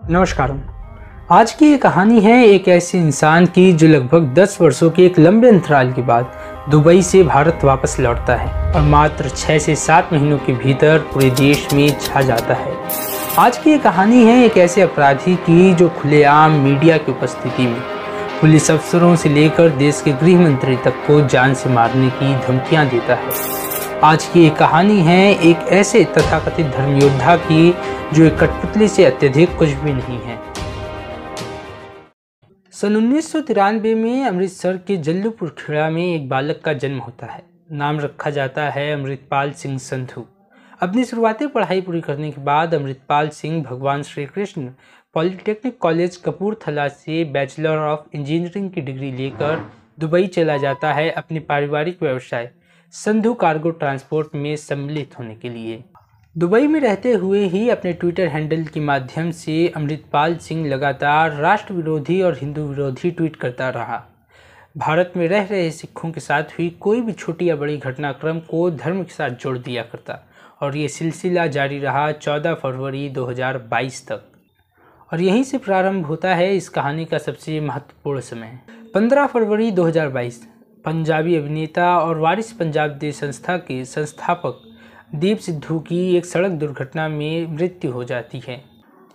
नमस्कार। आज की ये कहानी है एक ऐसे इंसान की जो लगभग 10 वर्षों के एक लंबे अंतराल के बाद दुबई से भारत वापस लौटता है और मात्र 6 से 7 महीनों के भीतर पूरे देश में छा जाता है। आज की ये कहानी है एक ऐसे अपराधी की जो खुलेआम मीडिया की उपस्थिति में पुलिस अफसरों से लेकर देश के गृह मंत्री तक को जान से मारने की धमकियां देता है। आज की एक कहानी है एक ऐसे तथाकथित धर्मयोद्धा की जो एक कठपुतली से अत्यधिक कुछ भी नहीं है। सन 1993 में अमृतसर के जल्लूपुर खेड़ा में एक बालक का जन्म होता है। नाम रखा जाता है अमृतपाल सिंह संधू। अपनी शुरुआती पढ़ाई पूरी करने के बाद अमृतपाल सिंह भगवान श्री कृष्ण पॉलिटेक्निक कॉलेज कपूरथला से बैचलर ऑफ इंजीनियरिंग की डिग्री लेकर दुबई चला जाता है अपने पारिवारिक व्यवसाय संधू कार्गो ट्रांसपोर्ट में सम्मिलित होने के लिए। दुबई में रहते हुए ही अपने ट्विटर हैंडल के माध्यम से अमृतपाल सिंह लगातार राष्ट्र विरोधी और हिंदू विरोधी ट्वीट करता रहा। भारत में रह रहे सिखों के साथ हुई कोई भी छोटी या बड़ी घटनाक्रम को धर्म के साथ जोड़ दिया करता और ये सिलसिला जारी रहा 14 फरवरी 2022 तक। और यहीं से प्रारंभ होता है इस कहानी का सबसे महत्वपूर्ण समय। 15 फरवरी 2022 पंजाबी अभिनेता और वारिस पंजाब दे संस्था के संस्थापक दीप सिद्धू की एक सड़क दुर्घटना में मृत्यु हो जाती है।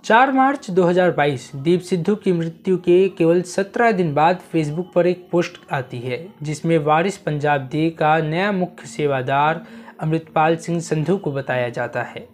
4 मार्च 2022 दीप सिद्धू की मृत्यु के केवल 17 दिन बाद फेसबुक पर एक पोस्ट आती है जिसमें वारिस पंजाब दे का नया मुख्य सेवादार अमृतपाल सिंह संधू को बताया जाता है।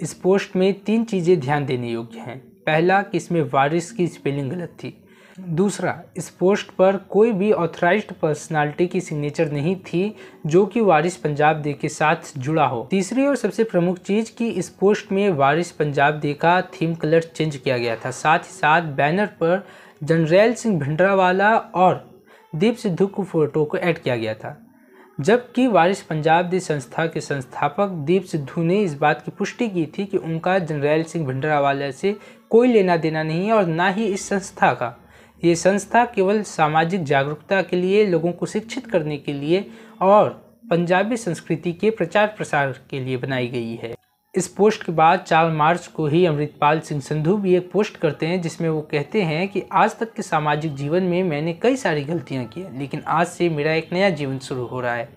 इस पोस्ट में 3 चीज़ें ध्यान देने योग्य हैं। पहला कि इसमें वारिस की स्पेलिंग गलत थी। दूसरा, इस पोस्ट पर कोई भी ऑथराइज्ड पर्सनालिटी की सिग्नेचर नहीं थी जो कि वारिस पंजाब दे के साथ जुड़ा हो। तीसरी और सबसे प्रमुख चीज़ कि इस पोस्ट में वारिस पंजाब दे का थीम कलर चेंज किया गया था। साथ ही साथ बैनर पर जनरैल सिंह भिंडरावाला और दीप सिद्धू की फोटो को ऐड किया गया था, जबकि वारिस पंजाब दे संस्था के संस्थापक दीप सिद्धू ने इस बात की पुष्टि की थी कि उनका जनरैल सिंह भिंडरावाला से कोई लेना देना नहीं है और ना ही इस संस्था का। ये संस्था केवल सामाजिक जागरूकता के लिए, लोगों को शिक्षित करने के लिए और पंजाबी संस्कृति के प्रचार प्रसार के लिए बनाई गई है। इस पोस्ट के बाद 4 मार्च को ही अमृतपाल सिंह संधू भी एक पोस्ट करते हैं जिसमें वो कहते हैं कि आज तक के सामाजिक जीवन में मैंने कई सारी गलतियां की हैं, लेकिन आज से मेरा एक नया जीवन शुरू हो रहा है।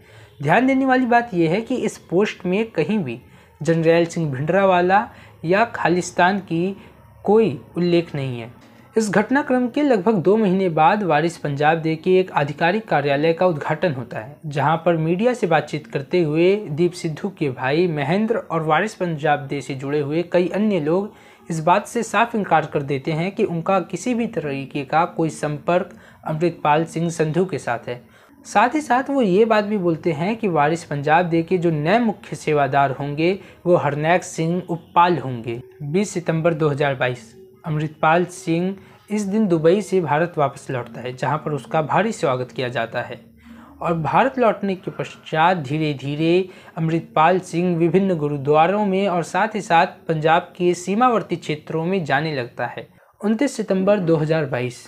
ध्यान देने वाली बात यह है कि इस पोस्ट में कहीं भी जनरैल सिंह भिंडरावाला या खालिस्तान की कोई उल्लेख नहीं है। इस घटनाक्रम के लगभग 2 महीने बाद वारिस पंजाब दे के एक आधिकारिक कार्यालय का उद्घाटन होता है, जहां पर मीडिया से बातचीत करते हुए दीप सिद्धू के भाई महेंद्र और वारिस पंजाब दे से जुड़े हुए कई अन्य लोग इस बात से साफ इनकार कर देते हैं कि उनका किसी भी तरीके का कोई संपर्क अमृतपाल सिंह संधू के साथ है। साथ ही साथ वो ये बात भी बोलते हैं कि वारिस पंजाब दे के जो नए मुख्य सेवादार होंगे वो हरनैक सिंह उपपाल होंगे। 20 सितंबर 2022 अमृतपाल सिंह इस दिन दुबई से भारत वापस लौटता है, जहां पर उसका भारी स्वागत किया जाता है। और भारत लौटने के पश्चात धीरे धीरे अमृतपाल सिंह विभिन्न गुरुद्वारों में और साथ ही साथ पंजाब के सीमावर्ती क्षेत्रों में जाने लगता है। 29 सितंबर 2022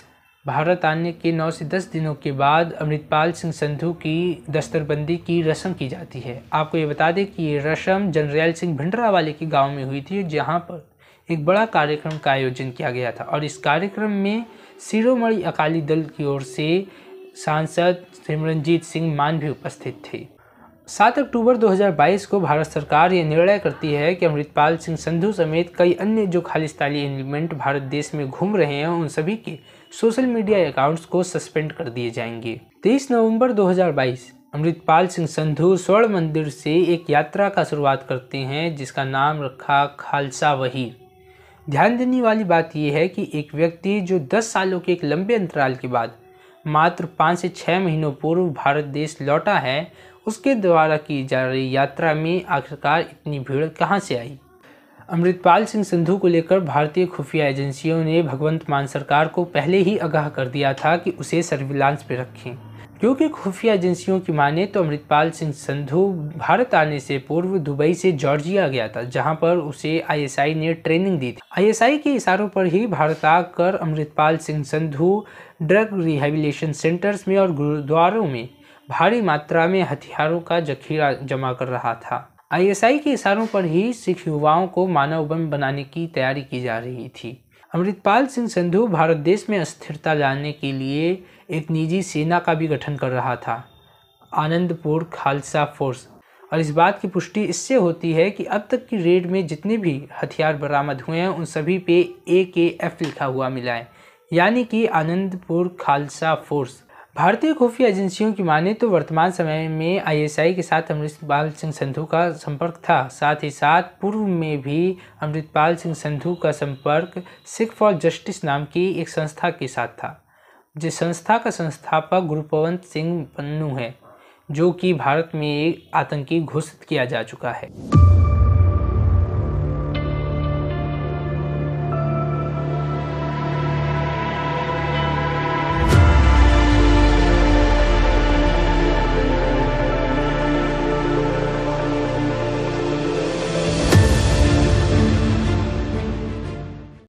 भारत आने के 9 से 10 दिनों के बाद अमृतपाल सिंह संधू की दस्तरबंदी की रस्म की जाती है। आपको ये बता दें कि ये रस्म जनरैल सिंह भिंडरावाले के गांव में हुई थी, जहां पर एक बड़ा कार्यक्रम का आयोजन किया गया था और इस कार्यक्रम में शिरोमणि अकाली दल की ओर से सांसद सिमरनजीत सिंह मान भी उपस्थित थे। 7 अक्टूबर 2022 को भारत सरकार ये निर्णय करती है कि अमृतपाल सिंह संधू समेत कई अन्य जो खालिस्तानी एलिमेंट भारत देश में घूम रहे हैं उन सभी के सोशल मीडिया अकाउंट्स को सस्पेंड कर दिए जाएंगे। 23 नवंबर 2022 अमृतपाल सिंह संधू स्वर्ण मंदिर से एक यात्रा का शुरुआत करते हैं जिसका नाम रखा खालसा वहीर। ध्यान देने वाली बात यह है कि एक व्यक्ति जो 10 सालों के एक लंबे अंतराल के बाद मात्र 5 से 6 महीनों पूर्व भारत देश लौटा है, उसके द्वारा की जा रही यात्रा में आखिरकार इतनी भीड़ कहां से आई। अमृतपाल सिंह संधू को लेकर भारतीय खुफिया एजेंसियों ने भगवंत मान सरकार को पहले ही आगाह कर दिया था कि उसे सर्विलांस पे रखें, क्योंकि खुफिया एजेंसियों की माने तो अमृतपाल सिंह संधू भारत आने से पूर्व दुबई से जॉर्जिया गया था, जहां पर उसे आईएसआई ने ट्रेनिंग दी थी। आईएसआई के इशारों पर ही भारत आकर Amritpal Singh Sandhu drug rehabilitation centres में और गुरुद्वारों में भारी मात्रा में हथियारों का जखीरा जमा कर रहा था। आईएसआई के इशारों पर ही सिख युवाओं को मानव बम बनाने की तैयारी की जा रही थी। अमृतपाल सिंह संधू भारत देश में अस्थिरता लाने के लिए एक निजी सेना का भी गठन कर रहा था, आनंदपुर खालसा फोर्स। और इस बात की पुष्टि इससे होती है कि अब तक की रेड में जितने भी हथियार बरामद हुए हैं उन सभी पे AKF लिखा हुआ मिला है, यानी कि आनंदपुर खालसा फोर्स। भारतीय खुफिया एजेंसियों की माने तो वर्तमान समय में ISI के साथ अमृतपाल सिंह संधू का संपर्क था। साथ ही साथ पूर्व में भी अमृतपाल सिंह संधू का संपर्क सिख फॉर जस्टिस नाम की एक संस्था के साथ था, जिस संस्था का संस्थापक गुरपवंत सिंह पन्नू है, जो कि भारत में एक आतंकी घोषित किया जा चुका है।